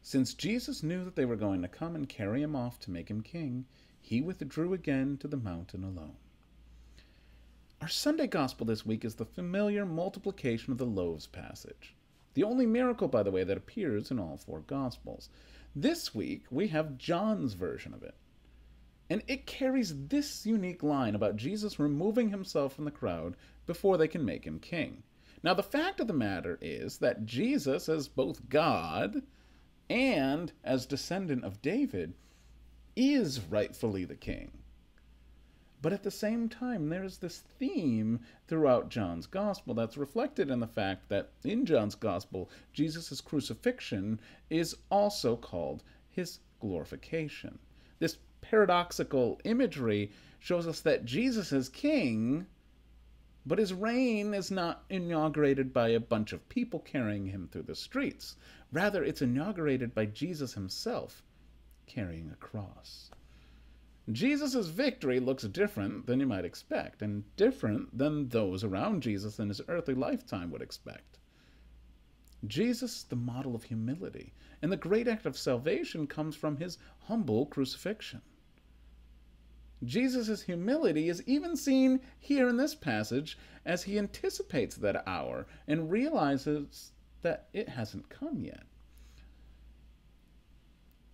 Since Jesus knew that they were going to come and carry him off to make him king, he withdrew again to the mountain alone. Our Sunday gospel this week is the familiar multiplication of the loaves passage. The only miracle, by the way, that appears in all four gospels. This week, we have John's version of it. And it carries this unique line about Jesus removing himself from the crowd before they can make him king. Now, the fact of the matter is that Jesus, as both God and as descendant of David, is rightfully the king. But at the same time, there is this theme throughout John's gospel that's reflected in the fact that in John's gospel, Jesus' crucifixion is also called his glorification. This paradoxical imagery shows us that Jesus is king, but his reign is not inaugurated by a bunch of people carrying him through the streets. Rather, it's inaugurated by Jesus himself carrying a cross. Jesus' victory looks different than you might expect, and different than those around Jesus in his earthly lifetime would expect. Jesus, the model of humility, and the great act of salvation comes from his humble crucifixion. Jesus' humility is even seen here in this passage as he anticipates that hour and realizes that it hasn't come yet.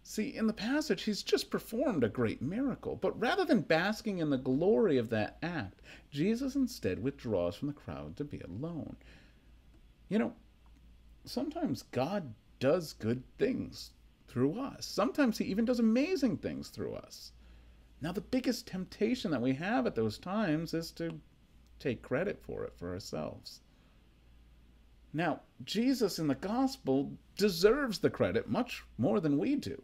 See, in the passage, he's just performed a great miracle, but rather than basking in the glory of that act, Jesus instead withdraws from the crowd to be alone. You know, sometimes God does good things through us. Sometimes he even does amazing things through us. Now, the biggest temptation that we have at those times is to take credit for it for ourselves. Now, Jesus in the gospel deserves the credit much more than we do.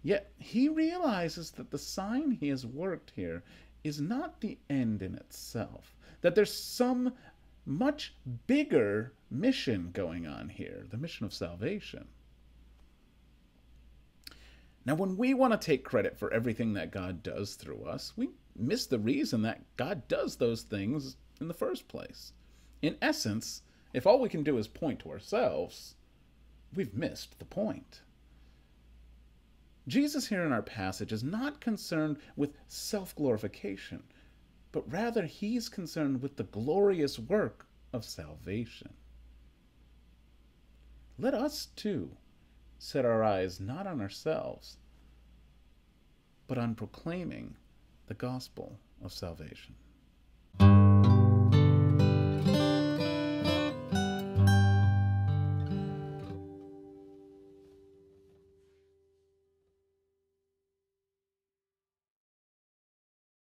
Yet he realizes that the sign he has worked here is not the end in itself, that there's some much bigger mission going on here, the mission of salvation. Now, when we want to take credit for everything that God does through us, we miss the reason that God does those things in the first place. In essence, if all we can do is point to ourselves, we've missed the point. Jesus here in our passage is not concerned with self-glorification, but rather he's concerned with the glorious work of salvation. Let us, too, set our eyes not on ourselves, but on proclaiming the gospel of salvation.